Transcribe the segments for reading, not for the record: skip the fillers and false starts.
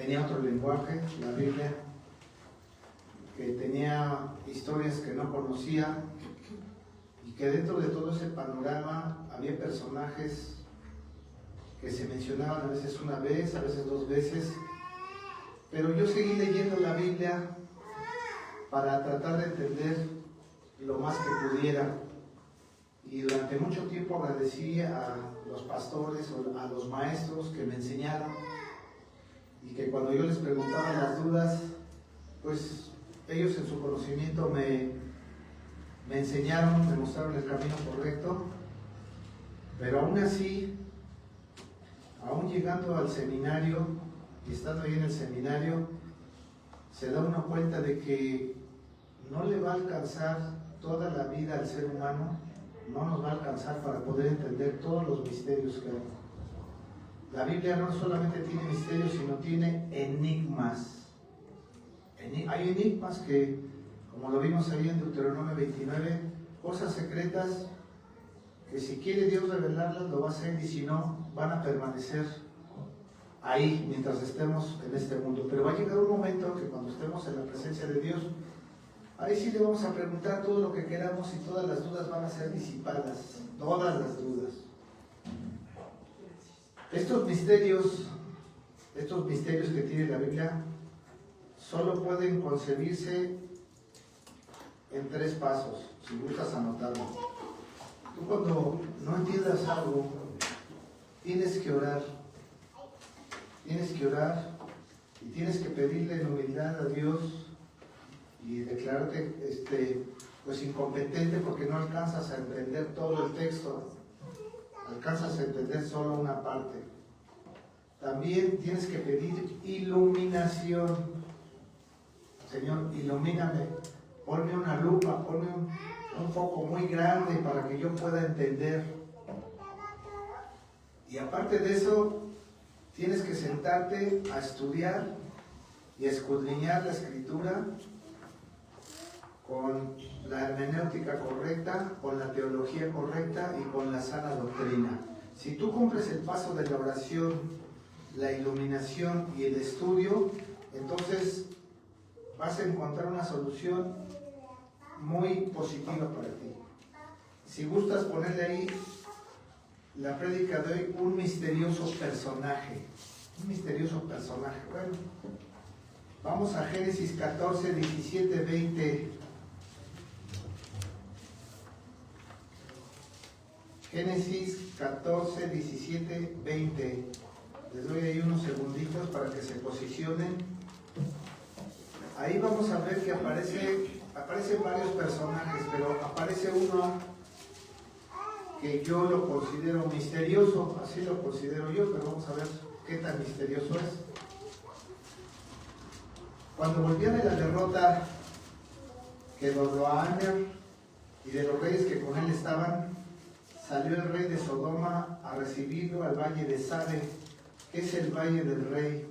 tenía otro lenguaje, la Biblia, que tenía historias que no conocía y que dentro de todo ese panorama había personajes que se mencionaban a veces una vez, a veces dos veces, pero yo seguí leyendo la Biblia para tratar de entender lo más que pudiera. Y durante mucho tiempo agradecí a los pastores o a los maestros que me enseñaron y que cuando yo les preguntaba las dudas, pues ellos en su conocimiento me enseñaron, me mostraron el camino correcto. Pero aún así, aún llegando al seminario y estando ahí en el seminario, se da uno cuenta de que no le va a alcanzar toda la vida al ser humano, no nos va a alcanzar para poder entender todos los misterios que hay. La Biblia no solamente tiene misterios, sino tiene enigmas. Hay enigmas que, como lo vimos ahí en Deuteronomio 29, cosas secretas que si quiere Dios revelarlas lo va a hacer, y si no, van a permanecer ahí mientras estemos en este mundo. Pero va a llegar un momento que cuando estemos en la presencia de Dios, ahí sí le vamos a preguntar todo lo que queramos y todas las dudas van a ser disipadas, todas las dudas. Estos misterios que tiene la Biblia solo pueden concebirse en 3 pasos, si gustas anotarlo. Tú cuando no entiendas algo, tienes que orar y tienes que pedirle en humildad a Dios y declararte pues incompetente porque no alcanzas a entender todo el texto, alcanzas a entender solo una parte. También tienes que pedir iluminación. Señor, ilumíname, ponme una lupa, ponme un foco muy grande para que yo pueda entender. Y aparte de eso, tienes que sentarte a estudiar y a escudriñar la Escritura con la hermenéutica correcta, con la teología correcta y con la sana doctrina. Si tú cumples el paso de la oración, la iluminación y el estudio, entonces vas a encontrar una solución muy positiva para ti. Si gustas ponerle ahí la prédica de hoy, un misterioso personaje. Un misterioso personaje. Bueno, vamos a Génesis 14, 17, 20. Génesis 14, 17, 20. Les doy ahí unos segunditos para que se posicionen. Ahí vamos a ver que aparecen varios personajes, pero aparece uno que yo lo considero misterioso, así lo considero yo, pero vamos a ver qué tan misterioso es. Cuando volvían de la derrota que Kedorlaomer y de los reyes que con él estaban, salió el rey de Sodoma a recibirlo al valle de Sare, que es el valle del rey.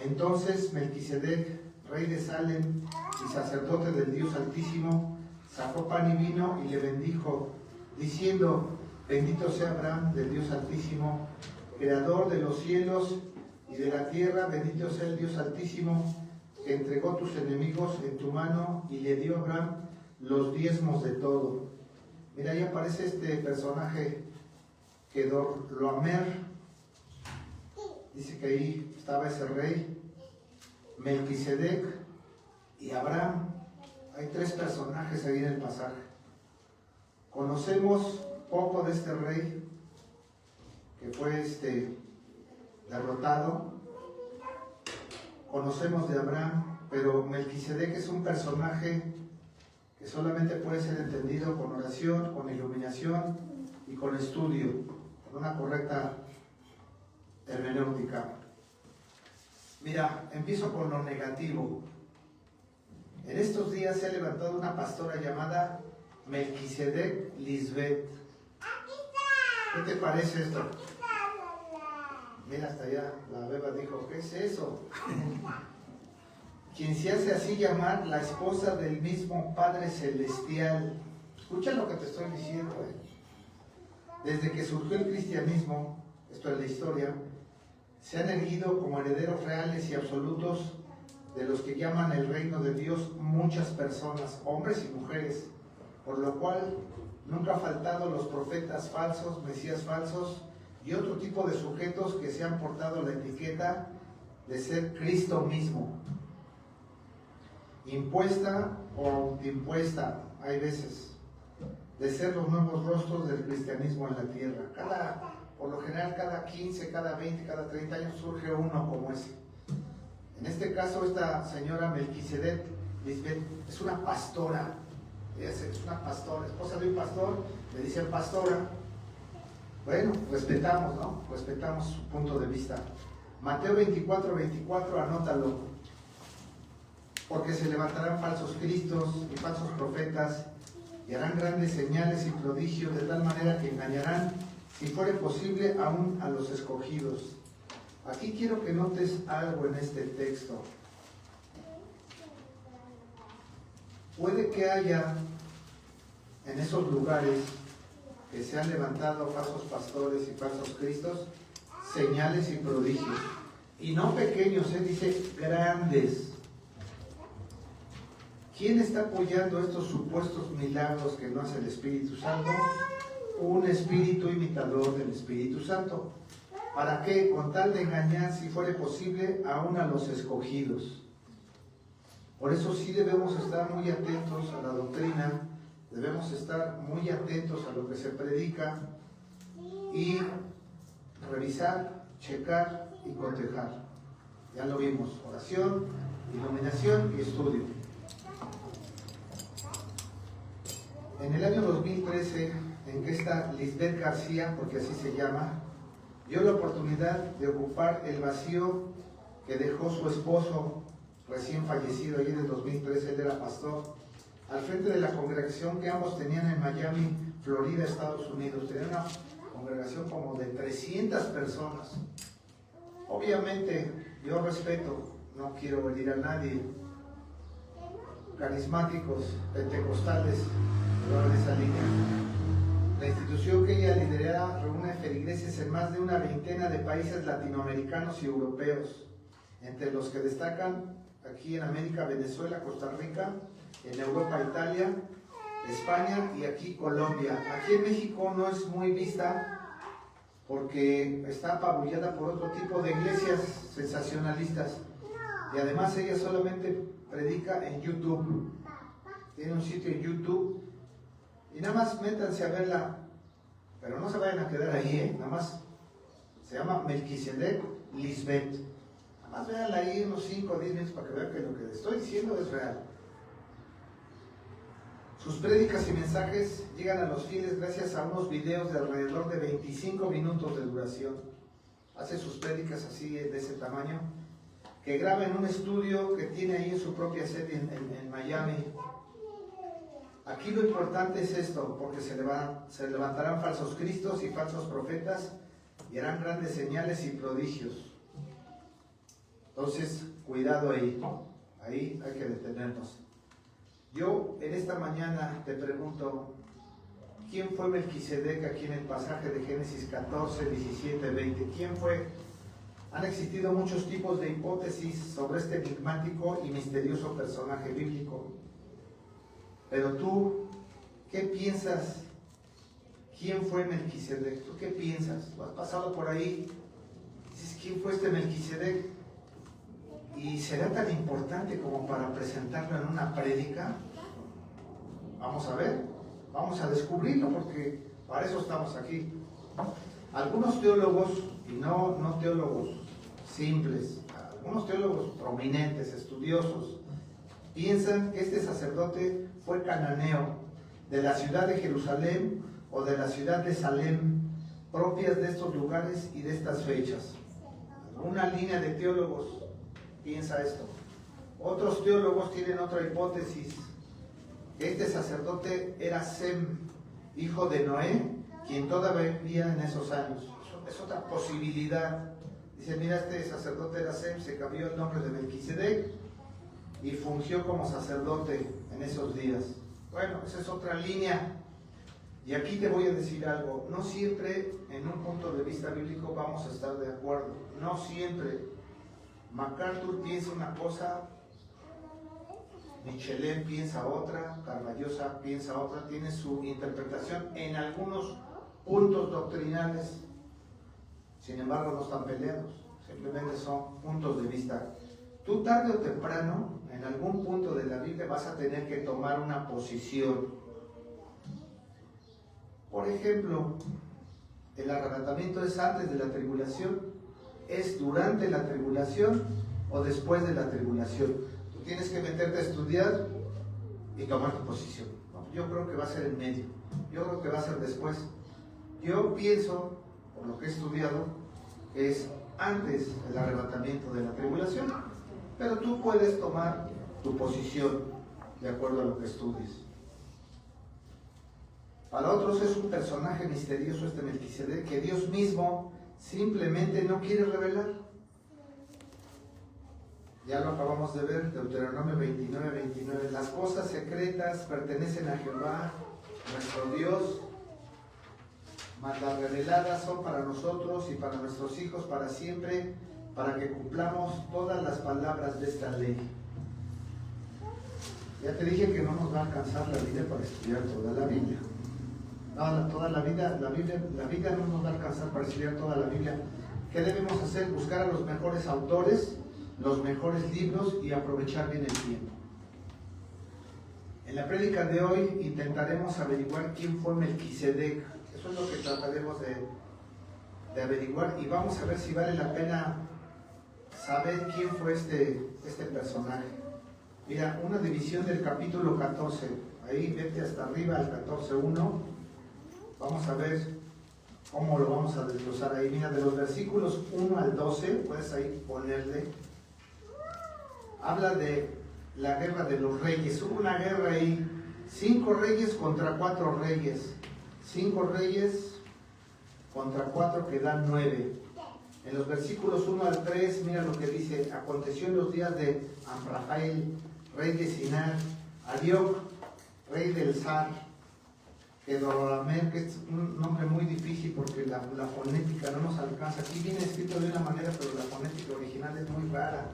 Entonces Melquisedec, rey de Salem y sacerdote del Dios Altísimo, sacó pan y vino y le bendijo, diciendo: bendito sea Abraham del Dios Altísimo, creador de los cielos y de la tierra, bendito sea el Dios Altísimo, que entregó tus enemigos en tu mano y le dio a Abraham los diezmos de todo. Mira, ahí aparece este personaje, Kedorlaomer. Dice que ahí estaba ese rey, Melquisedec y Abraham. Hay 3 personajes ahí en el pasaje. Conocemos poco de este rey que fue derrotado. Conocemos de Abraham, pero Melquisedec es un personaje que solamente puede ser entendido con oración, con iluminación y con estudio, con una correcta hermenéutica. Mira, empiezo con lo negativo. En estos días se ha levantado una pastora llamada Melquisedec Lisbeth. ¿Qué te parece esto? Mira, hasta allá la beba dijo: ¿qué es eso? Quien se hace así llamar la esposa del mismo Padre Celestial. Escucha lo que te estoy diciendo. Desde que surgió el cristianismo, esto es la historia, se han erguido como herederos reales y absolutos de los que llaman el reino de Dios muchas personas, hombres y mujeres, por lo cual nunca han faltado los profetas falsos, mesías falsos y otro tipo de sujetos que se han portado la etiqueta de ser Cristo mismo. Impuesta o impuesta, hay veces, de ser los nuevos rostros del cristianismo en la tierra. Por lo general, cada 15, cada 20, cada 30 años surge uno como ese. En este caso, esta señora Melquisedec Lisbeth es una pastora. Ella es una pastora, esposa de un pastor, le dicen pastora. Bueno, respetamos, ¿no? Respetamos su punto de vista. Mateo 24, anótalo. Porque se levantarán falsos cristos y falsos profetas y harán grandes señales y prodigios de tal manera que engañarán, si fuere posible, aún a los escogidos. Aquí quiero que notes algo en este texto. Puede que haya en esos lugares que se han levantado falsos pastores y falsos cristos, señales y prodigios. Y no pequeños, dice grandes. ¿Quién está apoyando estos supuestos milagros que no hace el Espíritu Santo? Un espíritu imitador del Espíritu Santo. ¿Para qué? Con tal de engañar, si fuere posible, aún a los escogidos. Por eso sí debemos estar muy atentos a la doctrina, debemos estar muy atentos a lo que se predica y revisar, checar y cotejar. Ya lo vimos, oración, iluminación y estudio. En el año 2013, en que esta Lisbeth García, porque así se llama, dio la oportunidad de ocupar el vacío que dejó su esposo recién fallecido, allí en el 2013, él era pastor, al frente de la congregación que ambos tenían en Miami, Florida, Estados Unidos. Tenían una congregación como de 300 personas. Obviamente, yo respeto, no quiero herir a nadie, carismáticos, pentecostales, pero en esa línea. La institución que ella lidera reúne feligreses en más de una veintena de países latinoamericanos y europeos, entre los que destacan aquí en América, Venezuela, Costa Rica, en Europa, Italia, España y aquí Colombia. Aquí en México no es muy vista porque está apabullada por otro tipo de iglesias sensacionalistas y además ella solamente predica en YouTube. Tiene un sitio en YouTube y nada más métanse a verla, pero no se vayan a quedar ahí, nada más se llama Melquisedec Lisbeth. Nada más véanla ahí unos 5 o 10 minutos para que vean que lo que les estoy diciendo es real. Sus prédicas y mensajes llegan a los fieles gracias a unos videos de alrededor de 25 minutos de duración. Hace sus prédicas así de ese tamaño, que graba en un estudio que tiene ahí en su propia sede en Miami. Aquí lo importante es esto, porque se levantarán falsos cristos y falsos profetas y harán grandes señales y prodigios. Entonces, cuidado ahí, ahí hay que detenernos. Yo en esta mañana te pregunto, ¿quién fue Melquisedec aquí en el pasaje de Génesis 14, 17, 20? ¿Quién fue? Han existido muchos tipos de hipótesis sobre este enigmático y misterioso personaje bíblico. Pero tú, ¿qué piensas? ¿Quién fue Melquisedec? ¿Tú qué piensas? ¿Tú has pasado por ahí? Dices, ¿quién fue este Melquisedec? ¿Y será tan importante como para presentarlo en una prédica? Vamos a ver, vamos a descubrirlo, porque para eso estamos aquí. Algunos teólogos, y no teólogos simples, algunos teólogos prominentes, estudiosos, piensan que este sacerdote fue cananeo, de la ciudad de Jerusalén o de la ciudad de Salem, propias de estos lugares y de estas fechas. Una línea de teólogos piensa esto. Otros teólogos tienen otra hipótesis, que este sacerdote era Sem, hijo de Noé, quien todavía vivía en esos años. Es otra posibilidad. Dice, mira, este sacerdote era Sem, se cambió el nombre de Melquisedec y fungió como sacerdote en esos días. Bueno, esa es otra línea. Y aquí te voy a decir algo, no siempre en un punto de vista bíblico vamos a estar de acuerdo, no siempre. MacArthur piensa una cosa, Michelet piensa otra, Carballosa piensa otra, tiene su interpretación en algunos puntos doctrinales, sin embargo no están peleados, simplemente son puntos de vista. Tú tarde o temprano, en algún punto de la Biblia vas a tener que tomar una posición. Por ejemplo, el arrebatamiento es antes de la tribulación, es durante la tribulación o después de la tribulación. Tú tienes que meterte a estudiar y tomar tu posición. Yo creo que va a ser en medio, yo creo que va a ser después. Yo pienso, por lo que he estudiado, que es antes del arrebatamiento de la tribulación, pero tú puedes tomar tu posición de acuerdo a lo que estudies. Para otros es un personaje misterioso este Melquisedec que Dios mismo simplemente no quiere revelar. Ya lo acabamos de ver, Deuteronomio 29:29. Las cosas secretas pertenecen a Jehová, nuestro Dios, mas las reveladas son para nosotros y para nuestros hijos para siempre, para que cumplamos todas las palabras de esta ley. Ya te dije que no nos va a alcanzar la vida para estudiar toda la Biblia. No, toda la vida no nos va a alcanzar para estudiar toda la Biblia. ¿Qué debemos hacer? Buscar a los mejores autores, los mejores libros y aprovechar bien el tiempo. En la prédica de hoy intentaremos averiguar quién fue Melquisedec. Eso es lo que trataremos de averiguar y vamos a ver si vale la pena saber quién fue este personaje. Mira, una división del capítulo 14. Ahí vete hasta arriba al 14:1. Vamos a ver cómo lo vamos a desglosar ahí. Mira, de los versículos 1 al 12, puedes ahí ponerle. Habla de la guerra de los reyes. Hubo una guerra ahí, 5 reyes contra 4 reyes. 5 reyes contra 4 que dan 9. En los versículos 1 al 3, mira lo que dice. Aconteció en los días de Amrafael, rey de Sinar, Arioc, rey del Sar, Kedorlaomer, que es un nombre muy difícil porque la fonética no nos alcanza. Aquí viene escrito de una manera, pero la fonética original es muy rara.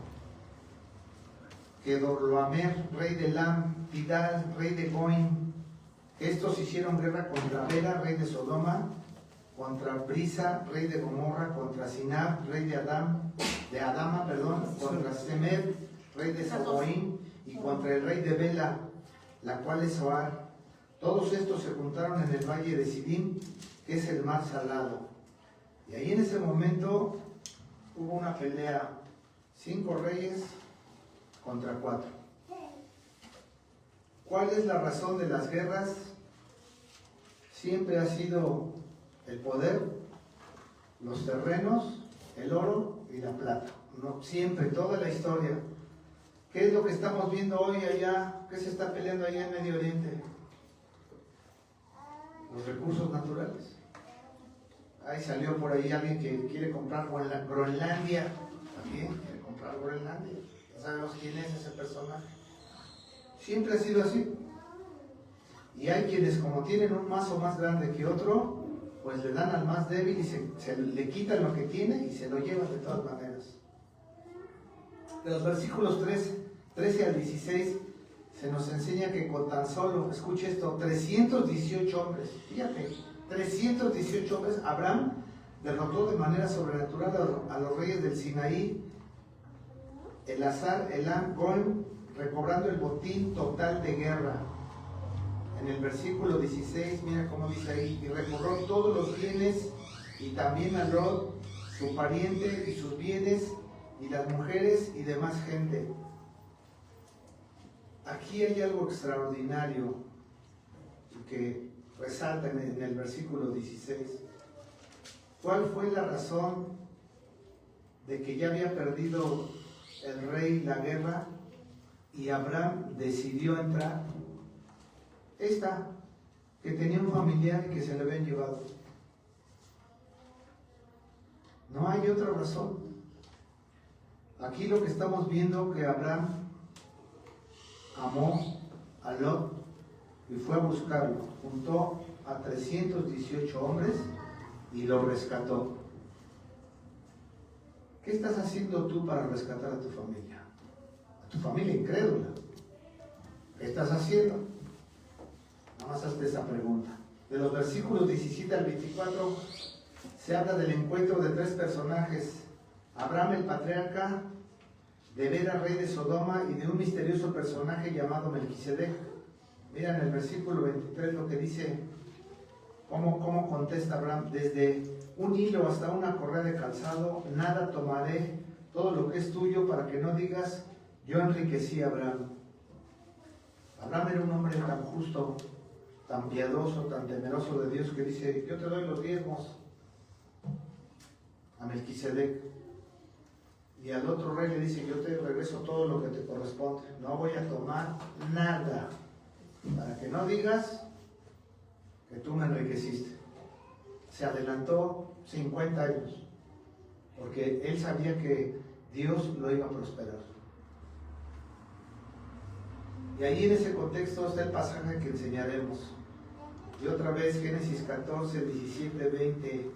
Kedorlaomer, rey de Lam, Tidal, rey de Goim. Estos hicieron guerra contra Bera, rey de Sodoma, contra Brisa, rey de Gomorra, contra Sinab, rey de Adama, contra Semed, rey de Seboim, y contra el rey de Bela, la cual es Zoar. Todos estos se juntaron en el valle de Sidim, que es el mar salado. Y ahí en ese momento hubo una pelea, 5 reyes contra 4. ¿Cuál es la razón de las guerras? Siempre ha sido el poder, los terrenos, el oro y la plata. No, siempre, toda la historia. ¿Qué es lo que estamos viendo hoy allá? ¿Qué se está peleando allá en Medio Oriente? Los recursos naturales. Ahí salió por ahí alguien que quiere comprar Groenlandia. También quiere comprar Groenlandia. Ya sabemos quién es ese personaje. Siempre ha sido así. Y hay quienes, como tienen un mazo más grande que otro, pues le dan al más débil y se le quitan lo que tiene y se lo llevan de todas maneras. De los versículos 13 al 16 se nos enseña que con tan solo, escuche esto, 318 hombres, fíjate, 318 hombres, Abraham derrotó de manera sobrenatural a los reyes del Sinaí, Elazar, Elam, Goim, recobrando el botín total de guerra. En el versículo 16, mira cómo dice ahí, y recobró todos los bienes, y también a Lot, su pariente, y sus bienes, y las mujeres y demás gente. Aquí hay algo extraordinario que resalta en el versículo 16. ¿Cuál fue la razón de que ya había perdido el rey la guerra y Abraham decidió entrar? Esta, que tenía un familiar y que se le habían llevado. No hay otra razón. Aquí lo que estamos viendo que Abraham amó a Lot y fue a buscarlo. Juntó a 318 hombres y los rescató. ¿Qué estás haciendo tú para rescatar a tu familia? A tu familia incrédula. ¿Qué estás haciendo? Nada más hazte esa pregunta. De los versículos 17 al 24 se habla del encuentro de tres personajes: Abraham el patriarca, de Bera, rey de Sodoma, y de un misterioso personaje llamado Melquisedec. Mira en el versículo 23 lo que dice, cómo contesta Abraham: desde un hilo hasta una correa de calzado, nada tomaré, todo lo que es tuyo, para que no digas, yo enriquecí a Abraham. Abraham era un hombre tan justo, tan piadoso, tan temeroso de Dios, que dice, yo te doy los diezmos a Melquisedec. Y al otro rey le dice, yo te regreso todo lo que te corresponde, no voy a tomar nada, para que no digas que tú me enriqueciste. Se adelantó 50 años, porque él sabía que Dios lo iba a prosperar. Y ahí en ese contexto está el pasaje que enseñaremos. Y otra vez Génesis 14, 17, 20.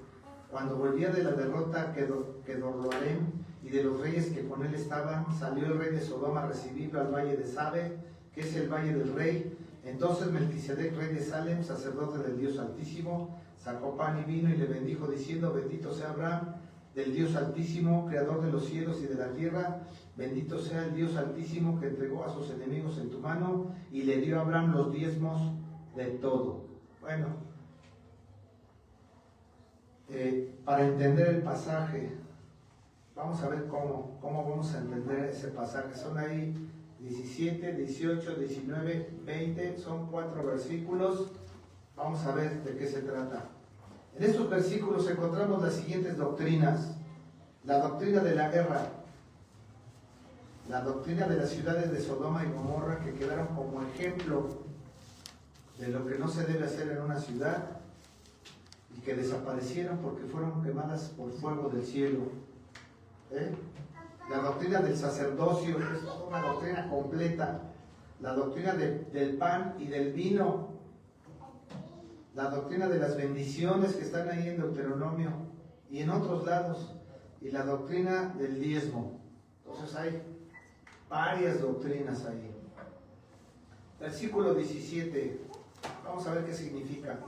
Cuando volvía de la derrota Kedorlaomer y de los reyes que con él estaban, salió el rey de Sodoma a recibirlo al valle de Sabe, que es el valle del rey. Entonces Melquisedec, rey de Salem, sacerdote del Dios Altísimo, sacó pan y vino y le bendijo diciendo, bendito sea Abraham del Dios Altísimo, creador de los cielos y de la tierra, bendito sea el Dios Altísimo que entregó a sus enemigos en tu mano y le dio a Abraham los diezmos de todo. Bueno, para entender el pasaje, vamos a ver cómo vamos a entender ese pasaje. Son ahí 17, 18, 19, 20, son 4 versículos. Vamos a ver de qué se trata. En estos versículos encontramos las siguientes doctrinas: la doctrina de la guerra, la doctrina de las ciudades de Sodoma y Gomorra, que quedaron como ejemplo de lo que no se debe hacer en una ciudad y que desaparecieron porque fueron quemadas por fuego del cielo. La doctrina del sacerdocio, que es una doctrina completa. La doctrina del pan y del vino. La doctrina de las bendiciones que están ahí en Deuteronomio y en otros lados. Y la doctrina del diezmo. Entonces hay varias doctrinas ahí. Versículo 17. Vamos a ver qué significa.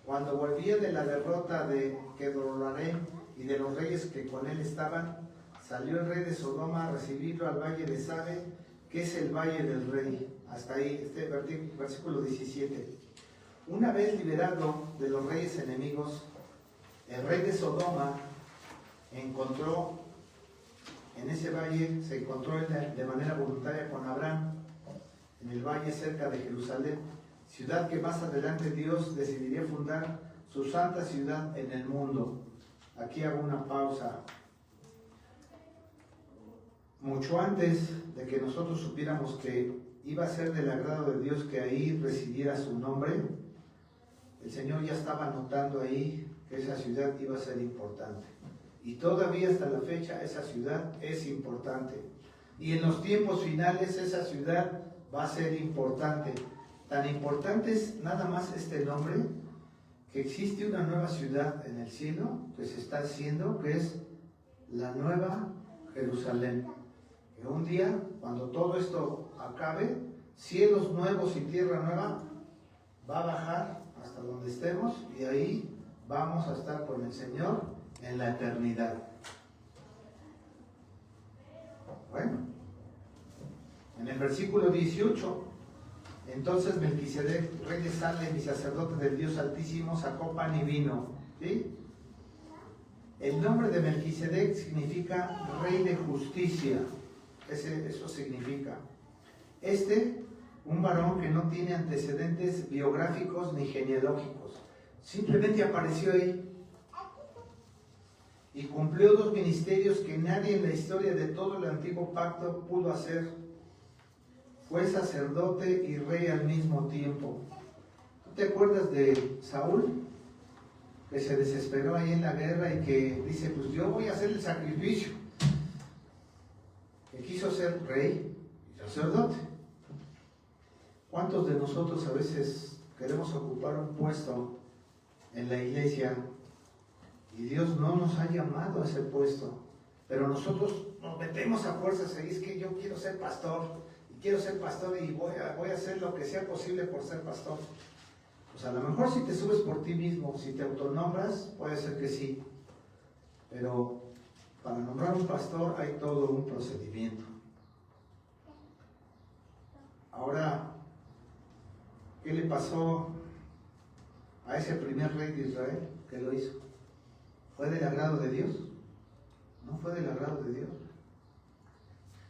Cuando volvía de la derrota de Kedorlaomer y de los reyes que con él estaban, salió el rey de Sodoma a recibirlo al valle de Sabe, que es el valle del rey. Hasta ahí, este versículo 17. Una vez liberado de los reyes enemigos, el rey de Sodoma encontró en ese valle, se encontró de manera voluntaria con Abraham, en el valle cerca de Jerusalén, ciudad que más adelante Dios decidiría fundar su santa ciudad en el mundo. Aquí hago una pausa. Mucho antes de que nosotros supiéramos que iba a ser del agrado de Dios que ahí residiera su nombre, el Señor ya estaba notando ahí que esa ciudad iba a ser importante. Y todavía hasta la fecha esa ciudad es importante. Y en los tiempos finales esa ciudad va a ser importante. Tan importante es nada más este nombre, que existe una nueva ciudad en el cielo que se está haciendo, que es la Nueva Jerusalén. Que un día, cuando todo esto acabe, cielos nuevos y tierra nueva, va a bajar hasta donde estemos y ahí vamos a estar con el Señor en la eternidad. Bueno, en el versículo 18, entonces Melquisedec, rey de Salem y sacerdote del Dios Altísimo, sacó pan y vino. ¿Sí? El nombre de Melquisedec significa rey de justicia. Eso significa. Un varón que no tiene antecedentes biográficos ni genealógicos. Simplemente apareció ahí. Y cumplió 2 ministerios que nadie en la historia de todo el antiguo pacto pudo hacer. Fue sacerdote y rey al mismo tiempo. ¿Tú te acuerdas de Saúl? Que se desesperó ahí en la guerra y que dice, pues yo voy a hacer el sacrificio. Que quiso ser rey y sacerdote. ¿Cuántos de nosotros a veces queremos ocupar un puesto en la iglesia y Dios no nos ha llamado a ese puesto, pero nosotros nos metemos a fuerzas y es que yo quiero ser pastor y voy a hacer lo que sea posible por ser pastor. Pues a lo mejor si te subes por ti mismo, si te autonombras, puede ser que sí, pero para nombrar un pastor hay todo un procedimiento. Ahora, ¿qué le pasó a ese primer rey de Israel que lo hizo? ¿Fue del agrado de Dios? No fue del agrado de Dios.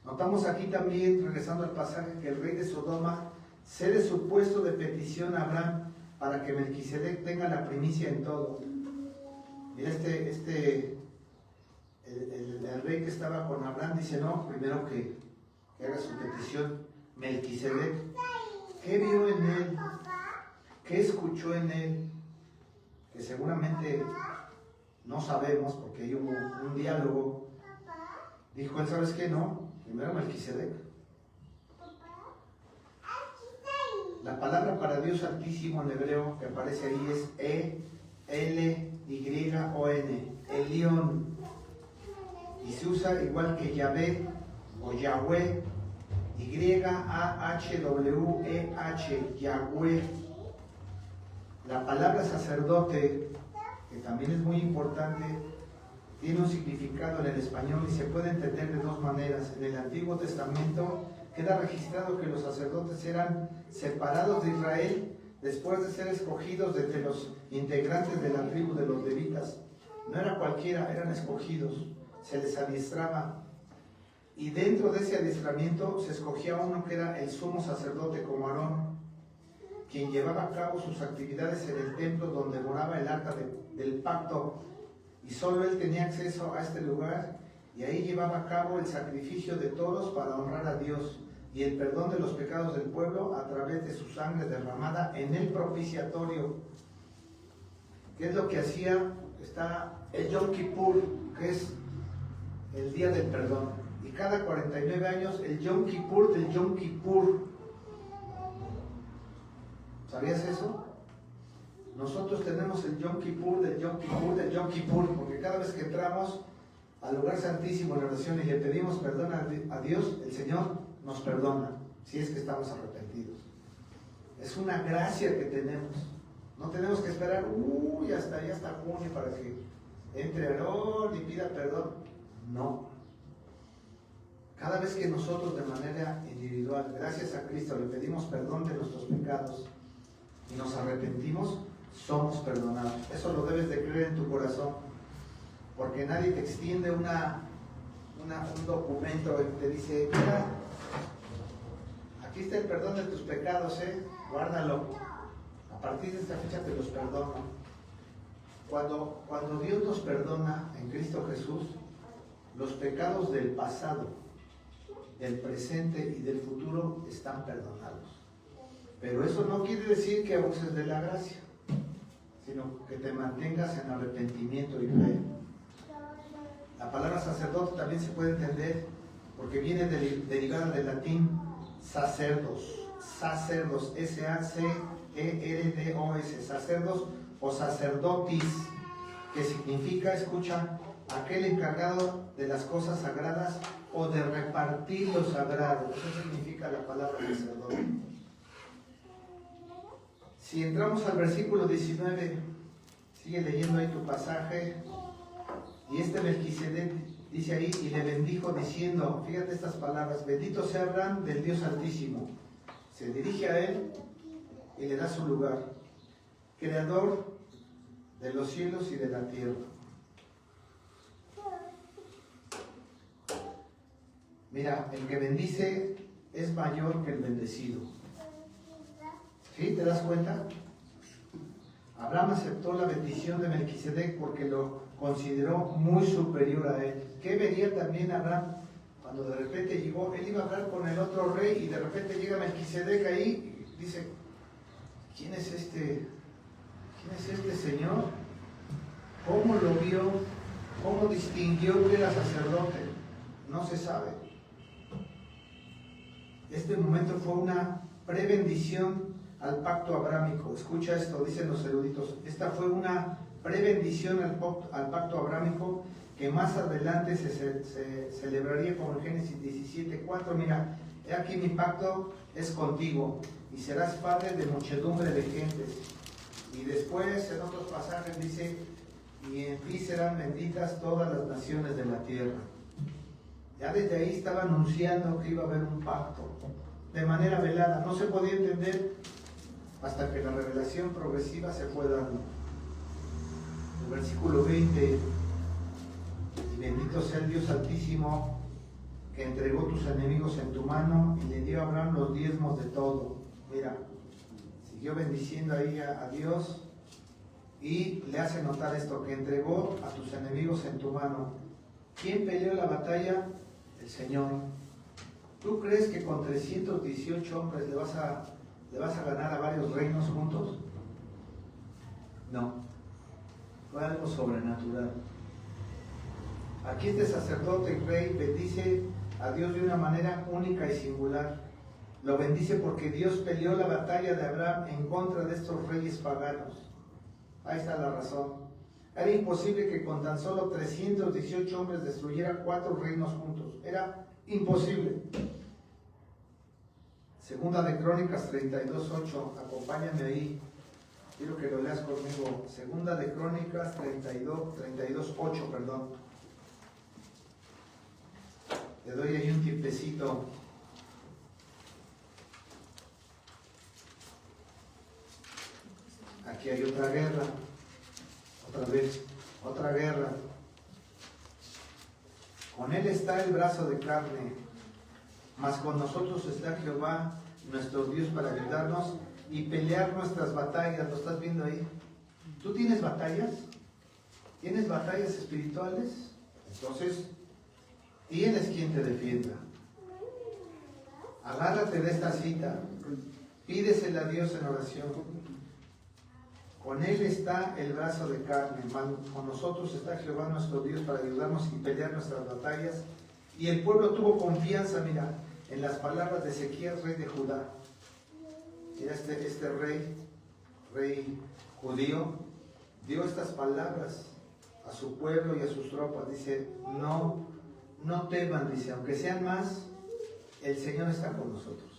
Notamos aquí también, regresando al pasaje, que el rey de Sodoma cede su puesto de petición a Abraham para que Melquisedec tenga la primicia en todo. Mira, el rey que estaba con Abraham dice, no, primero que haga su petición Melquisedec. ¿Qué vio en él? ¿Qué escuchó en él? Que seguramente no sabemos, porque ahí hubo un diálogo. Dijo él, ¿sabes qué? No, primero Melquisedec. La palabra para Dios Altísimo en hebreo que aparece ahí es E-L-Y-O-N, Elión. Y se usa igual que Yahvé o Yahweh, Y-A-H-W-E-H, Yahweh. La palabra sacerdote, que también es muy importante, tiene un significado en el español y se puede entender de dos maneras. En el Antiguo Testamento queda registrado que los sacerdotes eran separados de Israel después de ser escogidos de entre los integrantes de la tribu de los levitas. No era cualquiera, eran escogidos, se les adiestraba. Y dentro de ese adiestramiento se escogía uno que era el sumo sacerdote como Aarón, quien llevaba a cabo sus actividades en el templo donde moraba el arca del pacto, y solo él tenía acceso a este lugar, y ahí llevaba a cabo el sacrificio de todos para honrar a Dios y el perdón de los pecados del pueblo a través de su sangre derramada en el propiciatorio. ¿Qué es lo que hacía? Está el Yom Kippur, que es el día del perdón, y cada 49 años el Yom Kippur del Yom Kippur. ¿Sabías eso? Nosotros tenemos el Yom Kippur del Yom Kippur del Yom Kippur, porque cada vez que entramos al lugar santísimo en oración y le pedimos perdón a Dios, el Señor nos perdona, si es que estamos arrepentidos. Es una gracia que tenemos. No tenemos que esperar, hasta junio para que entre Aarón y pida perdón. No. Cada vez que nosotros de manera individual, gracias a Cristo, le pedimos perdón de nuestros pecados y nos arrepentimos, somos perdonados. Eso lo debes de creer en tu corazón, porque nadie te extiende un documento que te dice, mira, aquí está el perdón de tus pecados, guárdalo. A partir de esta fecha te los perdono. Cuando Dios nos perdona en Cristo Jesús, los pecados del pasado, del presente y del futuro están perdonados. Pero eso no quiere decir que abuses de la gracia, sino que te mantengas en arrepentimiento y fe. La palabra sacerdote también se puede entender porque viene derivada del latín sacerdos, S-A-C-E-R-D-O-S, sacerdos o sacerdotis, que significa, escucha, aquel encargado de las cosas sagradas o de repartir lo sagrado. Eso significa la palabra sacerdote. Si entramos al versículo 19, sigue leyendo ahí tu pasaje, y Melquisedec dice ahí, y le bendijo diciendo, fíjate estas palabras, bendito sea Abraham del Dios Altísimo. Se dirige a él y le da su lugar, creador de los cielos y de la tierra. Mira, el que bendice es mayor que el bendecido. ¿Sí? ¿Te das cuenta? Abraham aceptó la bendición de Melquisedec porque lo consideró muy superior a él. ¿Qué vería también Abraham cuando de repente llegó? Él iba a hablar con el otro rey y de repente llega Melquisedec ahí y dice, ¿quién es este señor? ¿Cómo lo vio? ¿Cómo distinguió que era sacerdote? No se sabe. Este momento fue una prebendición al pacto abrámico. Escucha esto, dicen los eruditos. Esta fue una prebendición al pacto abrámico que más adelante se celebraría como en Génesis 17:4. Mira, he aquí mi pacto es contigo y serás padre de muchedumbre de gentes. Y después en otros pasajes dice, y en ti serán benditas todas las naciones de la tierra. Ya desde ahí estaba anunciando que iba a haber un pacto, de manera velada. No se podía entender hasta que la revelación progresiva se fue dando. El versículo 20, y bendito sea el Dios Altísimo, que entregó tus enemigos en tu mano y le dio a Abraham los diezmos de todo. Mira, siguió bendiciendo ahí a Dios y le hace notar esto, que entregó a tus enemigos en tu mano. ¿Quién peleó la batalla? El Señor. ¿Tú crees que con 318 hombres le vas a ganar a varios reinos juntos? No. Fue algo sobrenatural. Aquí este sacerdote y rey bendice a Dios de una manera única y singular. Lo bendice porque Dios peleó la batalla de Abraham en contra de estos reyes paganos. Ahí está la razón. Era imposible que con tan solo 318 hombres destruyera 4 reinos juntos. Era imposible. Segunda de Crónicas 32:8. Acompáñame ahí. Quiero que lo leas conmigo. Segunda de Crónicas 32:8, perdón. Te doy ahí un tipecito. Aquí hay otra guerra. Otra vez, otra guerra. Con él está el brazo de carne, mas con nosotros está Jehová, nuestro Dios, para ayudarnos y pelear nuestras batallas. ¿Lo estás viendo ahí? ¿Tú tienes batallas? ¿Tienes batallas espirituales? Entonces, tienes quien te defienda. Agárrate de esta cita. Pídesela a Dios en oración. Con él está el brazo de carne, con nosotros está Jehová nuestro Dios para ayudarnos y pelear nuestras batallas. Y el pueblo tuvo confianza, mira, en las palabras de Ezequías, rey de Judá. Mira, este rey judío, dio estas palabras a su pueblo y a sus tropas. Dice, no teman, dice, aunque sean más, el Señor está con nosotros.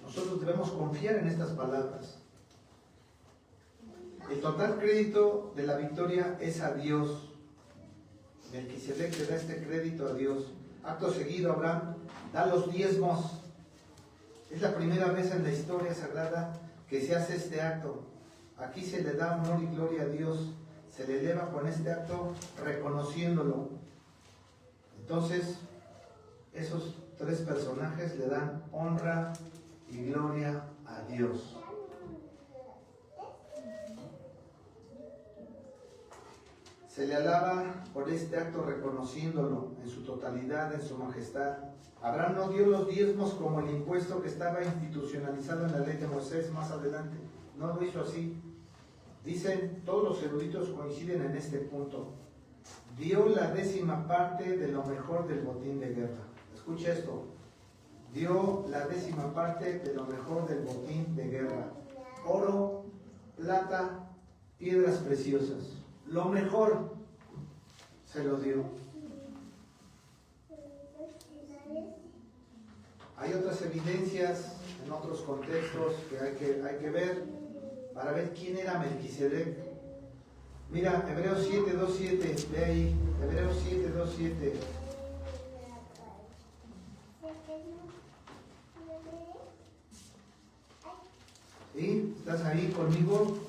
Nosotros debemos confiar en estas palabras. El total crédito de la victoria es a Dios. Melquisedec le da este crédito a Dios. Acto seguido, Abraham da los diezmos. Es la primera vez en la historia sagrada que se hace este acto. Aquí se le da honor y gloria a Dios. Se le eleva con este acto reconociéndolo. Entonces, esos 3 personajes le dan honra y gloria a Dios. Se le alaba por este acto reconociéndolo en su totalidad, en su majestad. Abraham no dio los diezmos como el impuesto que estaba institucionalizado en la ley de Moisés más adelante. No lo hizo así. Dicen, todos los eruditos coinciden en este punto. Dio la 10ª parte de lo mejor del botín de guerra. Escucha esto. Dio la 10ª parte de lo mejor del botín de guerra. Oro, plata, piedras preciosas. Lo mejor se lo dio. Hay otras evidencias en otros contextos que hay que ver para ver quién era Melquisedec. Mira, Hebreos 7:2-7, ve ahí, Hebreos 7:2-7. ¿Sí? ¿Estás ahí conmigo?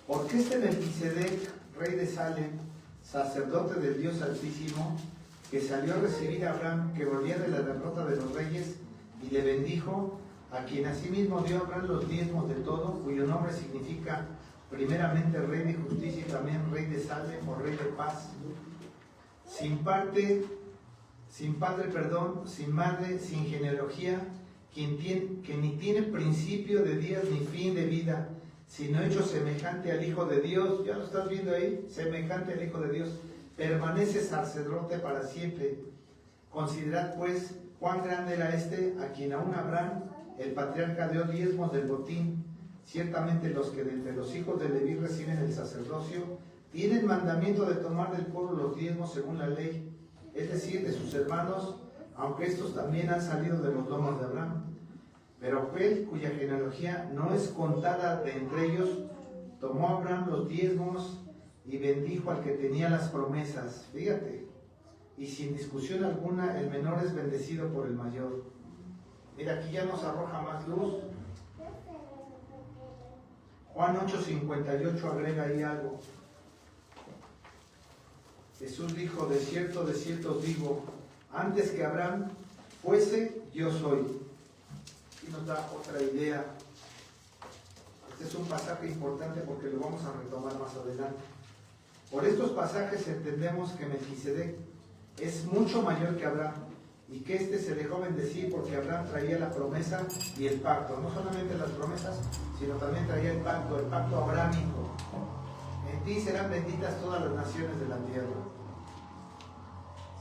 Porque este Melquisedec, rey de Salem, sacerdote del Dios Altísimo, que salió a recibir a Abraham, que volvía de la derrota de los reyes, y le bendijo, a quien asimismo dio a Abraham los diezmos de todo, cuyo nombre significa primeramente rey de justicia y también rey de Salem o rey de paz, sin padre, sin madre, sin genealogía, que ni tiene principio de días ni fin de vida, sino hecho semejante al Hijo de Dios. ¿Ya lo estás viendo ahí? Semejante al Hijo de Dios. Permanece sacerdote para siempre. Considerad pues cuán grande era este, a quien aún Abraham, el patriarca, dio diezmos del botín, ciertamente los que de entre los hijos de Leví reciben el sacerdocio, tienen mandamiento de tomar del pueblo los diezmos según la ley, es decir, de sus hermanos, aunque estos también han salido de los lomos de Abraham. Pero aquel cuya genealogía no es contada de entre ellos, tomó Abraham los diezmos y bendijo al que tenía las promesas. Fíjate, y sin discusión alguna, el menor es bendecido por el mayor. Mira, aquí ya nos arroja más luz. Juan 8:58 agrega ahí algo. Jesús dijo, de cierto os digo, antes que Abraham fuese, yo soy. Y nos da otra idea. Este es un pasaje importante porque lo vamos a retomar más adelante. Por estos pasajes entendemos que Melquisedec es mucho mayor que Abraham y que éste se dejó bendecir porque Abraham traía la promesa y el pacto. No solamente las promesas, sino también traía el pacto abrámico. En ti serán benditas todas las naciones de la tierra.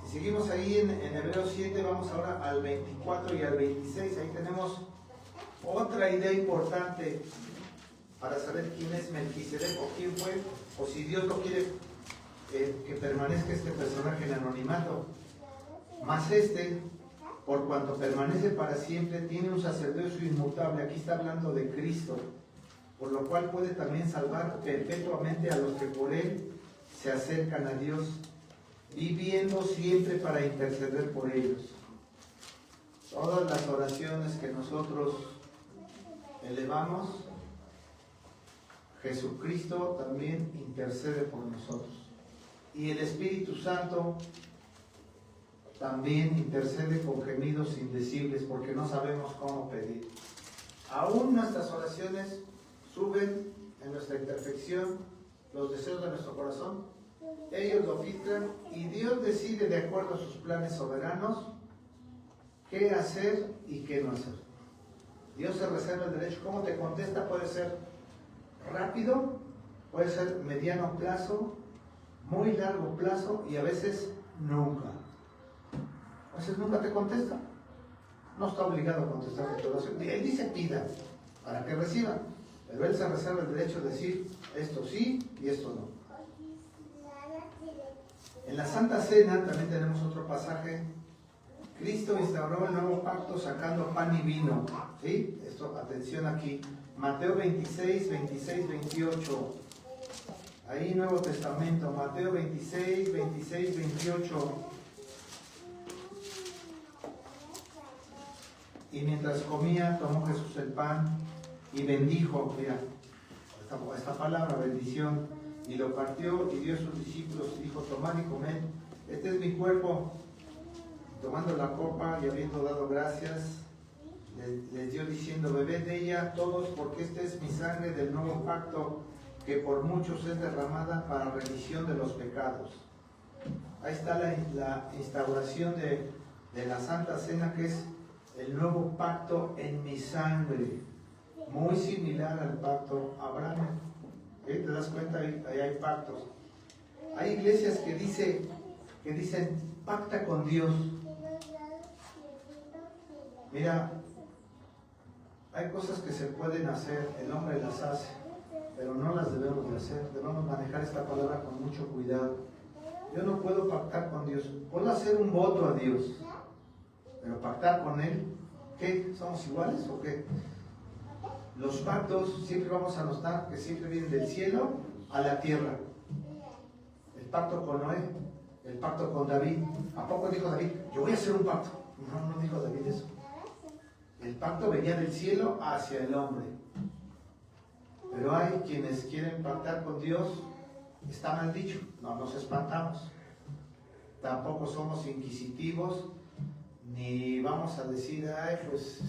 Si seguimos ahí en Hebreos 7, vamos ahora al 24 y al 26. Ahí tenemos otra idea importante para saber quién es Melquisedec o quién fue, o si Dios no quiere que permanezca este personaje en anonimato. Mas por cuanto permanece para siempre, tiene un sacerdocio inmutable. Aquí está hablando de Cristo, por lo cual puede también salvar perpetuamente a los que por él se acercan a Dios, viviendo siempre para interceder por ellos. Todas las oraciones que nosotros elevamos, Jesucristo también intercede por nosotros. Y el Espíritu Santo también intercede con gemidos indecibles porque no sabemos cómo pedir. Aún nuestras oraciones suben en nuestra imperfección los deseos de nuestro corazón. Ellos lo filtran y Dios decide de acuerdo a sus planes soberanos qué hacer y qué no hacer. Dios se reserva el derecho. ¿Cómo te contesta? Puede ser rápido, puede ser mediano plazo, muy largo plazo y a veces nunca. A veces nunca te contesta. No está obligado a contestar tu oración. Él dice pida para que reciban, pero él se reserva el derecho de decir esto sí y esto no. En la Santa Cena también tenemos otro pasaje. Cristo instauró el nuevo pacto sacando pan y vino. ¿Sí? Esto, atención aquí. Mateo 26, 26, 28. Ahí Nuevo Testamento. Mateo 26, 26, 28. Y mientras comía, tomó Jesús el pan y bendijo. Mira, esta palabra, bendición. Y lo partió y dio a sus discípulos y dijo, tomad y comed. Este es mi cuerpo. Tomando la copa y habiendo dado gracias, les dio diciendo, bebed de ella todos, porque esta es mi sangre del nuevo pacto, que por muchos es derramada para remisión de los pecados. Ahí está la instauración de la Santa Cena, que es el nuevo pacto en mi sangre, muy similar al pacto abrahámico. ¿Te das cuenta? Ahí hay pactos. Hay iglesias que dicen, pacta con Dios. Mira, hay cosas que se pueden hacer, el hombre las hace, pero no las debemos de hacer. Debemos manejar esta palabra con mucho cuidado. Yo no puedo pactar con Dios. Puedo hacer un voto a Dios, pero pactar con Él, ¿qué? ¿Somos iguales o qué? Los pactos siempre vamos a notar que siempre vienen del cielo a la tierra. El pacto con Noé, el pacto con David. ¿A poco dijo David, yo voy a hacer un pacto? No dijo David eso. El pacto venía del cielo hacia el hombre. Pero hay quienes quieren pactar con Dios, está mal dicho, no nos espantamos. Tampoco somos inquisitivos, ni vamos a decir, ay, pues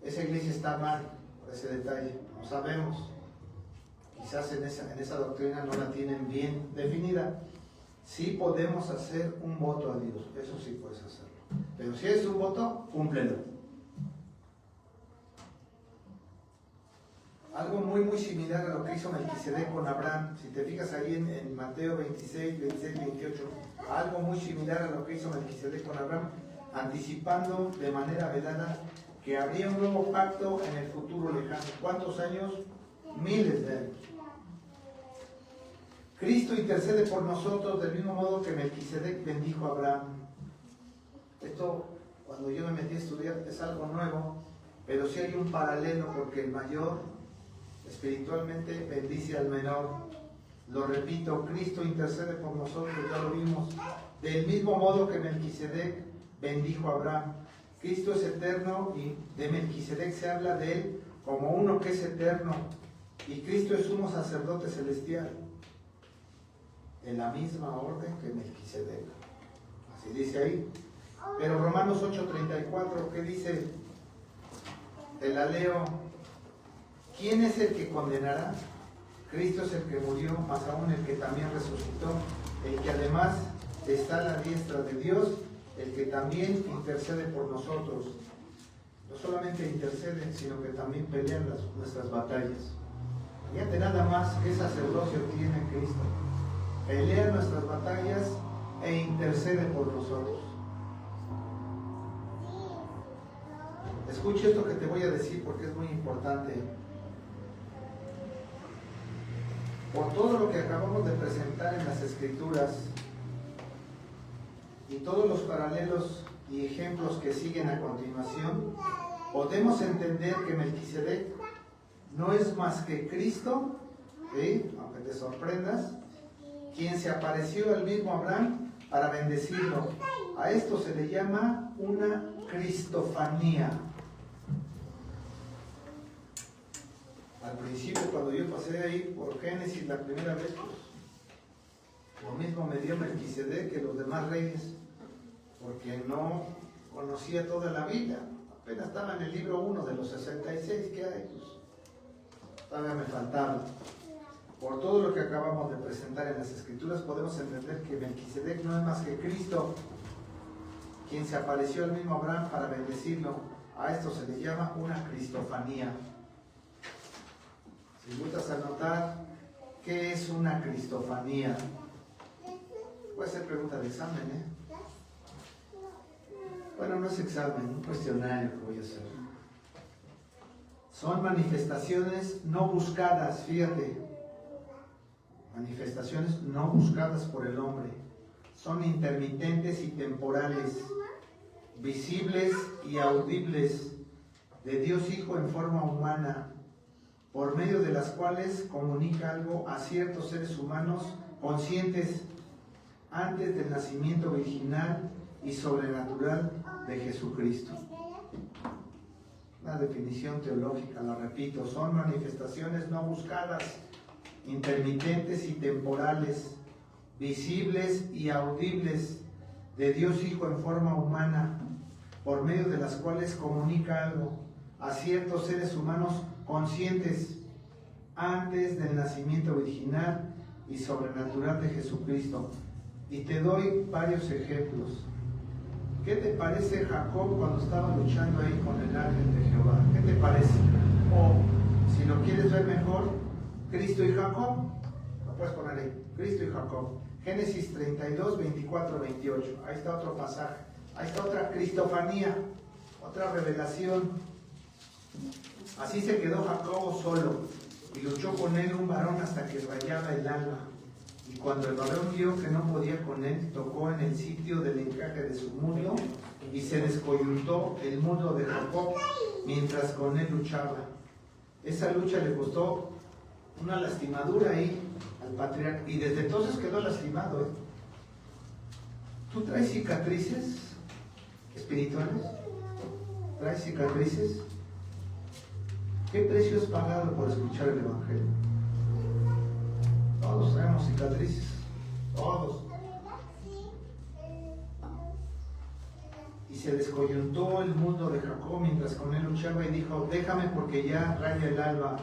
esa iglesia está mal, por ese detalle. No sabemos. Quizás en esa doctrina no la tienen bien definida. Sí podemos hacer un voto a Dios, eso sí puedes hacerlo. Pero si es un voto, cúmplelo. Algo muy similar a lo que hizo Melquisedec con Abraham. Si te fijas ahí en Mateo 26, 26, 28, algo muy similar a lo que hizo Melquisedec con Abraham, anticipando de manera velada que habría un nuevo pacto en el futuro lejano. ¿Cuántos años? Miles de años. Cristo intercede por nosotros del mismo modo que Melquisedec bendijo a Abraham. Esto, cuando yo me metí a estudiar, es algo nuevo, pero sí hay un paralelo porque el mayor espiritualmente bendice al menor. Lo repito, Cristo intercede por nosotros, ya lo vimos, del mismo modo que Melquisedec bendijo a Abraham. Cristo es eterno y de Melquisedec se habla de él como uno que es eterno, y Cristo es sumo sacerdote celestial, en la misma orden que Melquisedec. Así dice ahí. Pero Romanos 8:34, ¿qué dice? Te la leo. ¿Quién es el que condenará? Cristo es el que murió, más aún el que también resucitó, el que además está a la diestra de Dios, el que también intercede por nosotros. No solamente intercede, sino que también pelea nuestras batallas. Fíjate nada más qué sacerdocio tiene Cristo. Pelea nuestras batallas e intercede por nosotros. Escucha esto que te voy a decir porque es muy importante. Por todo lo que acabamos de presentar en las Escrituras y todos los paralelos y ejemplos que siguen a continuación, podemos entender que Melquisedec no es más que Cristo, ¿sí? Aunque te sorprendas, quien se apareció al mismo Abraham para bendecirlo. A esto se le llama una cristofanía. Al principio, cuando yo pasé ahí por Génesis la primera vez, pues, lo mismo me dio Melquisedec que los demás reyes, porque no conocía toda la Biblia. Apenas estaba en el libro 1 de los 66 que hay, pues todavía me faltaba. Por todo lo que acabamos de presentar en las Escrituras, podemos entender que Melquisedec no es más que Cristo, quien se apareció al mismo Abraham para bendecirlo. A esto se le llama una cristofanía. Si gustas anotar, ¿qué es una cristofanía? Puede ser pregunta de examen, ¿eh? Bueno, no es examen, un cuestionario que voy a hacer. Son manifestaciones no buscadas, fíjate. Manifestaciones no buscadas por el hombre. Son intermitentes y temporales, visibles y audibles, de Dios Hijo en forma humana, por medio de las cuales comunica algo a ciertos seres humanos conscientes antes del nacimiento virginal y sobrenatural de Jesucristo. Una definición teológica, la repito, son manifestaciones no buscadas, intermitentes y temporales, visibles y audibles, de Dios Hijo en forma humana, por medio de las cuales comunica algo a ciertos seres humanos conscientes antes del nacimiento virginal y sobrenatural de Jesucristo. Y te doy varios ejemplos. ¿Qué te parece Jacob cuando estaba luchando ahí con el ángel de Jehová? ¿Qué te parece? O, si lo quieres ver mejor, Cristo y Jacob. Lo puedes poner ahí, Cristo y Jacob. Génesis 32, 24, 28. Ahí está otro pasaje. Ahí está otra cristofanía, otra revelación. Así se quedó Jacobo solo, y luchó con él un varón hasta que rayaba el alba. Y cuando el varón vio que no podía con él, tocó en el sitio del encaje de su muslo, y se descoyuntó el muslo de Jacob mientras con él luchaba. Esa lucha le costó una lastimadura ahí al patriarca, y desde entonces quedó lastimado. ¿Tú traes cicatrices espirituales? ¿Traes cicatrices? ¿Qué precio es pagado por escuchar el Evangelio? Todos traemos cicatrices, todos. Y se descoyuntó el muslo de Jacob mientras con él luchaba y dijo: déjame porque ya raya el alba.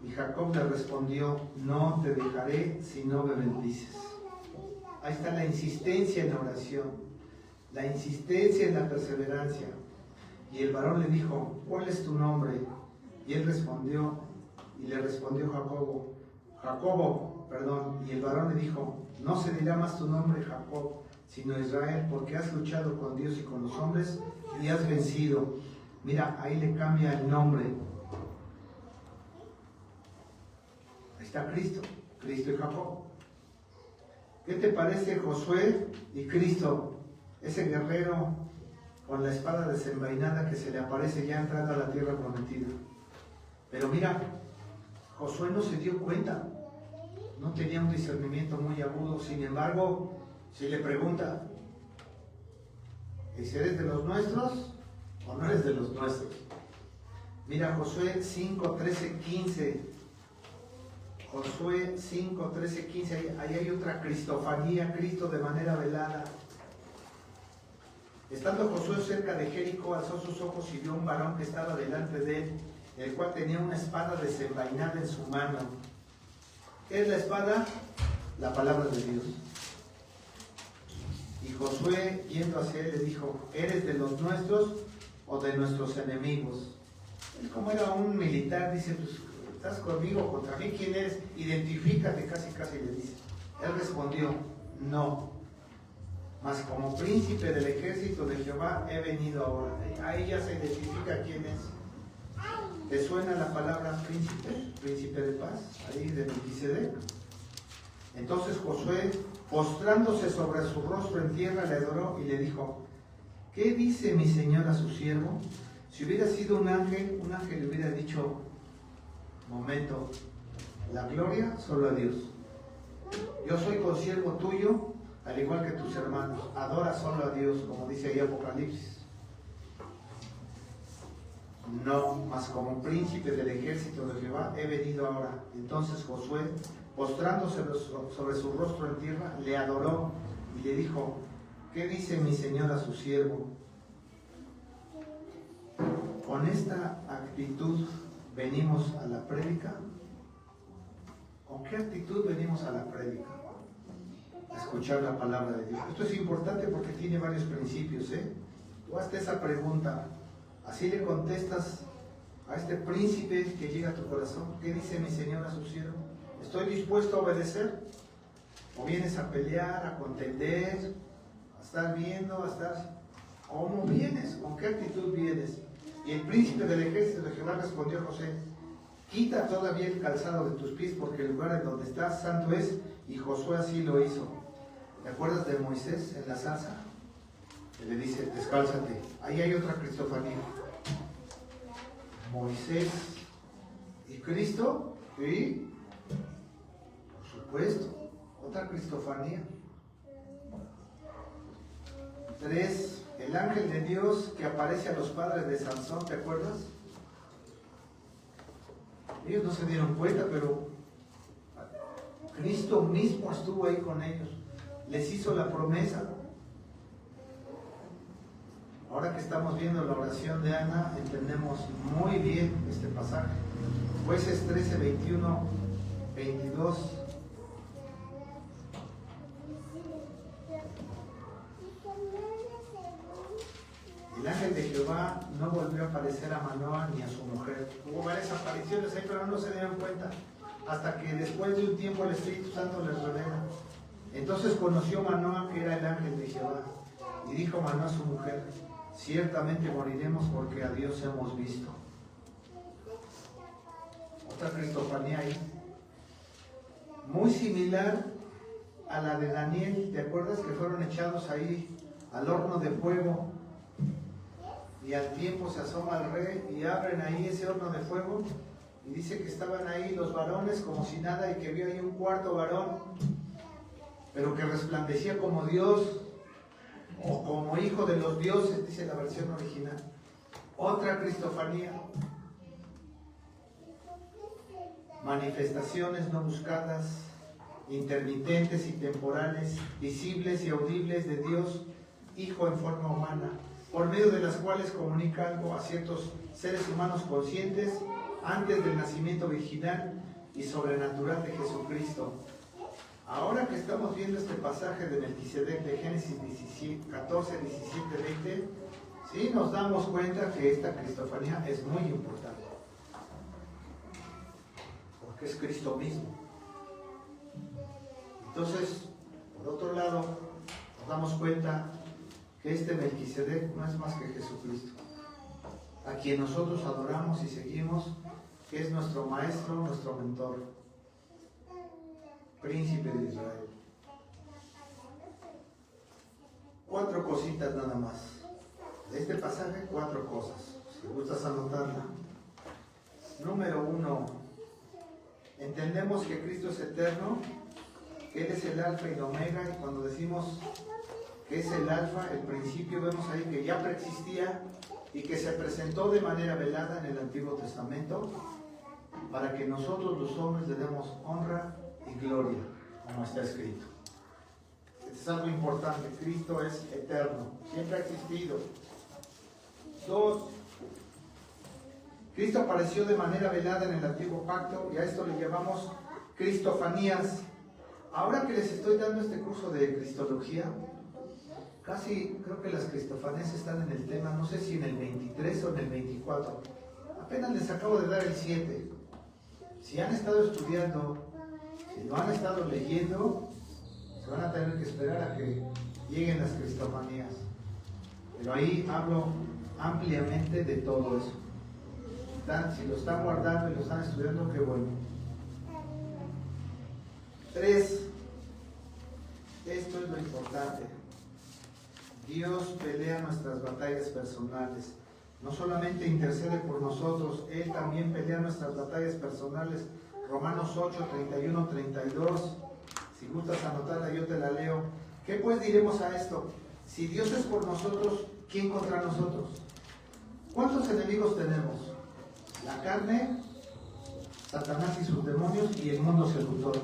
Y Jacob le respondió: no te dejaré si no me bendices. Ahí está la insistencia en la oración, la insistencia en la perseverancia. Y el varón le dijo: ¿cuál es tu nombre? Y él respondió, y le respondió Jacobo, y el varón le dijo: no se dirá más tu nombre Jacob, sino Israel, porque has luchado con Dios y con los hombres y has vencido. Mira, ahí le cambia el nombre. Ahí está Cristo, Cristo y Jacob. ¿Qué te parece Josué y Cristo? Ese guerrero con la espada desenvainada que se le aparece ya entrando a la tierra prometida. Pero mira, Josué no se dio cuenta, no tenía un discernimiento muy agudo. Sin embargo, si le pregunta, ¿eres de los nuestros o no eres de los nuestros? Mira, Josué 5, 13, 15. Josué 5, 13, 15. Ahí hay otra cristofanía, Cristo de manera velada. Estando Josué cerca de Jericó, alzó sus ojos y vio un varón que estaba delante de él, el cual tenía una espada desenvainada en su mano. ¿Qué es la espada? La palabra de Dios. Y Josué, yendo hacia él, le dijo, ¿eres de los nuestros o de nuestros enemigos? Él, como era un militar, dice, pues, ¿estás conmigo o contra mí? ¿Quién eres? Identifícate, casi le dice. Él respondió, no, mas como príncipe del ejército de Jehová he venido ahora. Ahí ya se identifica quién es. ¿Te suena la palabra príncipe? Príncipe de paz, ahí de Melquisedec. Entonces Josué, postrándose sobre su rostro en tierra, le adoró y le dijo, ¿qué dice mi señor a su siervo? Si hubiera sido un ángel le hubiera dicho, momento, la gloria solo a Dios. Yo soy consiervo tuyo, al igual que tus hermanos. Adora solo a Dios, como dice ahí Apocalipsis. No, mas como príncipe del ejército de Jehová he venido ahora. Entonces Josué, postrándose sobre su rostro en tierra, le adoró y le dijo, ¿qué dice mi señor a su siervo? Con esta actitud venimos a la prédica. ¿Con qué actitud venimos a la prédica? A escuchar la palabra de Dios. Esto es importante porque tiene varios principios, Tú hazte esa pregunta. Así le contestas a este príncipe que llega a tu corazón. ¿Qué dice mi Señor a su siervo? ¿Estoy dispuesto a obedecer? ¿O vienes a pelear, a contender, a estar viendo, a estar... ¿Cómo vienes? ¿Con qué actitud vienes? Y el príncipe del ejército de Jehová respondió a José, quita todavía el calzado de tus pies, porque el lugar en donde estás santo es. Y Josué así lo hizo. ¿Te acuerdas de Moisés en la zarza? Que le dice, descálzate. Ahí hay otra cristofanía. Moisés y Cristo, ¿sí? Por supuesto, otra cristofanía. 3. El ángel de Dios que aparece a los padres de Sansón, ¿te acuerdas? Ellos no se dieron cuenta, pero Cristo mismo estuvo ahí con ellos. Les hizo la promesa. Ahora que estamos viendo la oración de Ana, entendemos muy bien este pasaje. Jueces 13, 21, 22. El ángel de Jehová no volvió a aparecer a Manoah ni a su mujer. Hubo varias apariciones ahí, pero no se dieron cuenta. Hasta que después de un tiempo el Espíritu Santo les revela. Entonces conoció Manoah que era el ángel de Jehová. Y dijo Manoah a su mujer, ciertamente moriremos porque a Dios hemos visto. Otra cristofanía ahí. Muy similar a la de Daniel. ¿Te acuerdas que fueron echados ahí al horno de fuego? Y al tiempo se asoma el rey y abren ahí ese horno de fuego. Y dice que estaban ahí los varones como si nada y que vio ahí un cuarto varón, pero que resplandecía como Dios o como hijo de los dioses, dice la versión original. Otra cristofanía. Manifestaciones no buscadas, intermitentes y temporales, visibles y audibles de Dios, Hijo en forma humana, por medio de las cuales comunica algo a ciertos seres humanos conscientes antes del nacimiento virginal y sobrenatural de Jesucristo. Ahora que estamos viendo este pasaje de Melquisedec de Génesis 14, 17, 20, sí nos damos cuenta que esta cristofanía es muy importante, porque es Cristo mismo. Entonces, por otro lado, nos damos cuenta que este Melquisedec no es más que Jesucristo. a quien nosotros adoramos y seguimos, que es nuestro maestro, nuestro mentor, príncipe de Israel. 4 cositas nada más. De este pasaje, 4 cosas. Si gustas anotarla. Número 1. Entendemos que Cristo es eterno, que Él es el alfa y el omega, y cuando decimos que es el alfa, el principio, vemos ahí que ya preexistía y que se presentó de manera velada en el Antiguo Testamento para que nosotros los hombres le demos honra y gloria, como está escrito. Esto es algo importante. Cristo es eterno, siempre ha existido. 2. Cristo apareció de manera velada en el Antiguo Pacto y a esto le llamamos cristofanías. Ahora que les estoy dando este curso de cristología, casi creo que las cristofanías están en el tema, no sé si en el 23 o en el 24. Apenas les acabo de dar el 7. Si han estado estudiando, si lo han estado leyendo, se van a tener que esperar a que lleguen las cristofanías. Pero ahí hablo ampliamente de todo eso. Si lo están guardando y lo están estudiando, qué bueno. 3. Esto es lo importante. Dios pelea nuestras batallas personales. No solamente intercede por nosotros, Él también pelea nuestras batallas personales. Romanos 8, 31, 32. Si gustas anotarla, yo te la leo. ¿Qué pues diremos a esto? Si Dios es por nosotros, ¿quién contra nosotros? ¿Cuántos enemigos tenemos? La carne, Satanás y sus demonios, y el mundo seductor.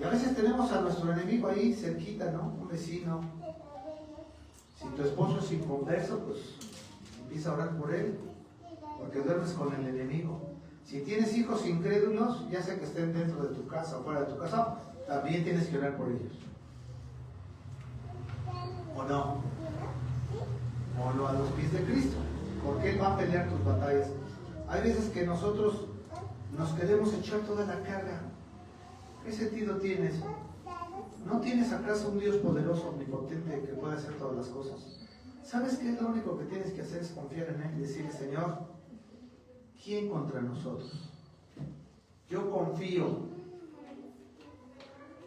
Y a veces tenemos a nuestro enemigo ahí cerquita, ¿no? Un vecino. Si tu esposo es inconverso, pues empieza a orar por él, porque duermes con el enemigo. Si tienes hijos incrédulos, ya sea que estén dentro de tu casa o fuera de tu casa, también tienes que orar por ellos. ¿O no? O no a los pies de Cristo, porque Él va a pelear tus batallas. Hay veces que nosotros nos queremos echar toda la carga. ¿Qué sentido tiene eso? ¿No tienes acaso un Dios poderoso, omnipotente, que puede hacer todas las cosas? ¿Sabes qué? Lo único que tienes que hacer es confiar en Él y decirle: Señor, ¿quién contra nosotros? Yo confío.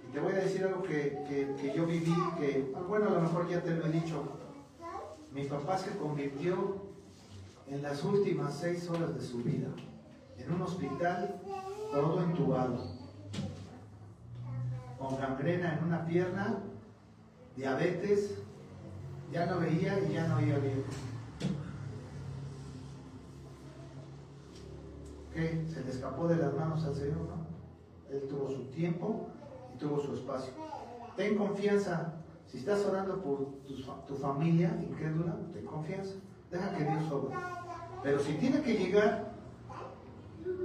Y te voy a decir algo que yo viví, que, bueno, a lo mejor ya te lo he dicho. Mi papá se convirtió en las últimas 6 horas de su vida, en un hospital, todo entubado, con gangrena en una pierna, diabetes, ya no veía y ya no oía bien. ¿Qué? Se le escapó de las manos al Señor, ¿no? Él tuvo su tiempo y tuvo su espacio. Ten confianza. Si estás orando por tu familia incrédula, ten confianza. Deja que Dios obre. Pero si tiene que llegar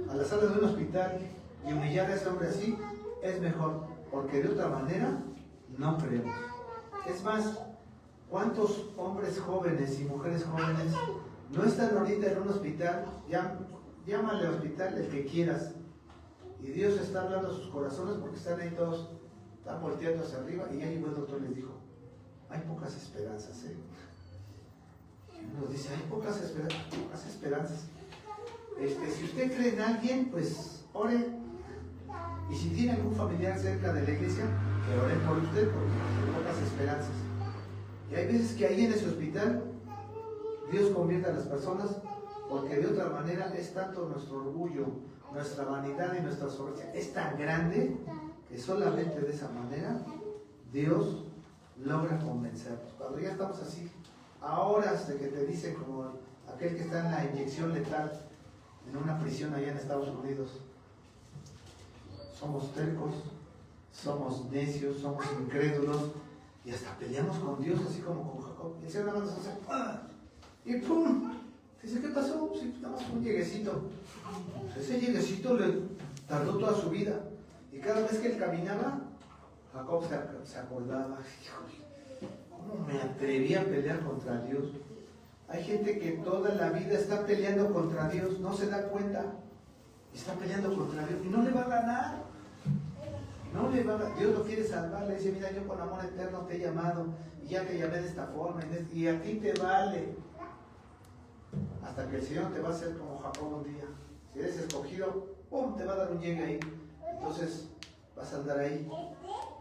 a la sala de un hospital y humillar a ese hombre así, es mejor, porque de otra manera no creemos. Es más, ¿cuántos hombres jóvenes y mujeres jóvenes no están ahorita en un hospital? Llámale al hospital el que quieras, y Dios está hablando a sus corazones porque están ahí todos, están volteando hacia arriba, y ya llegó el doctor y les dijo: hay pocas esperanzas, ¿eh? Nos dice: hay pocas esperanzas. Si usted cree en alguien, pues ore. Y si tiene algún familiar cerca de la iglesia, que ore por usted, porque hay pocas esperanzas. Y hay veces que ahí en ese hospital Dios convierte a las personas, porque de otra manera es tanto nuestro orgullo, nuestra vanidad y nuestra soberbia, es tan grande que solamente de esa manera Dios logra convencernos. Cuando ya estamos así, a horas de que te dicen, como aquel que está en la inyección letal en una prisión allá en Estados Unidos: somos tercos, somos necios, somos incrédulos, y hasta peleamos con Dios, así como con Jacob. Y el Señor nada más hace ¡pah! Y ¡pum! Dice: ¿qué pasó? Sí, nada más un lleguecito. Ese lleguecito le tardó toda su vida. Y cada vez que él caminaba, Jacob se acordaba: ¿cómo me atreví a pelear contra Dios? Hay gente que toda la vida está peleando contra Dios, no se da cuenta. Está peleando contra Dios y no le va a ganar. No le va a ganar. Dios lo quiere salvar. Le dice: mira, yo con amor eterno te he llamado, y ya te llamé de esta forma, y a ti te vale. Hasta hasta que el Señor te va a hacer como Jacob un día. Si eres escogido, ¡pum!, te va a dar un llegue ahí. Entonces vas a andar ahí.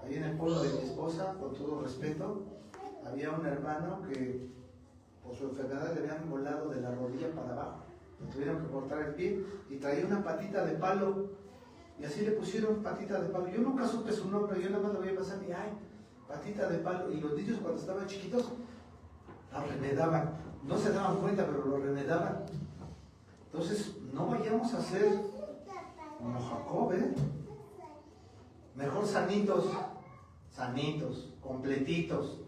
Ahí en el pueblo de mi esposa, con todo respeto, había un hermano que por su enfermedad le habían volado de la rodilla para abajo. Le tuvieron que cortar el pie y traía una patita de palo. Y así le pusieron patita de palo. Yo nunca supe su nombre, yo nada más lo veía pasar y ¡ay! Patita de palo. Y los niños cuando estaban chiquitos, la remedaban. No se daban cuenta, pero lo remedaban. Entonces, no vayamos a ser como Jacob, ¿eh? Mejor sanitos, completitos.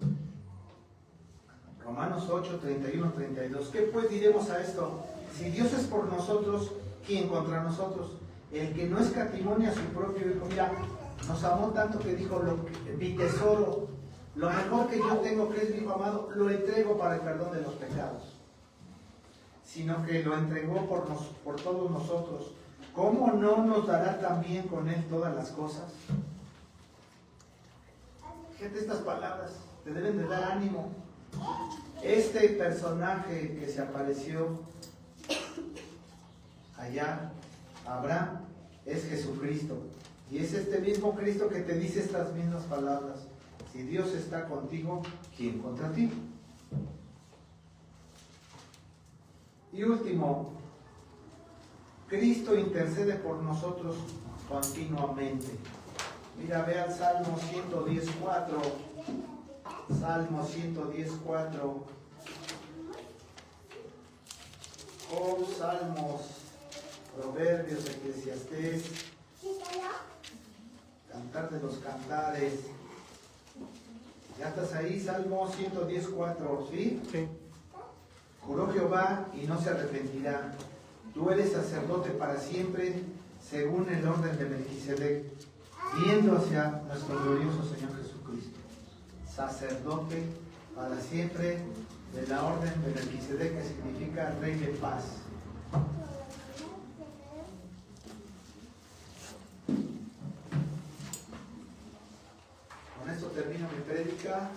Romanos 8, 31, 32. ¿Qué pues diremos a esto? Si Dios es por nosotros, ¿quién contra nosotros? El que no escatimó a su propio hijo. Mira, nos amó tanto que dijo, mi tesoro, lo mejor que yo tengo, que es mi hijo amado, lo entrego para el perdón de los pecados. Sino que lo entregó por todos nosotros. ¿Cómo no nos dará también con él todas las cosas? Fíjate, estas palabras te deben de dar ánimo. Este personaje que se apareció allá, Abraham, es Jesucristo. Y es este mismo Cristo que te dice estas mismas palabras. Si Dios está contigo, ¿quién contra ti? Y último, Cristo intercede por nosotros continuamente. Mira, ve al Salmo 110:4. Salmo 110:4. Job, Salmos, Proverbios, Eclesiastés, Cantar de los Cantares. ¿Ya estás ahí? Salmo 110:4, ¿sí? Sí. Juró Jehová y no se arrepentirá. Tú eres sacerdote para siempre, según el orden de Melquisedec, viendo hacia nuestro glorioso Señor Jesucristo. Sacerdote para siempre, de la orden de Melquisedec, que significa Rey de paz. Con esto termino mi prédica.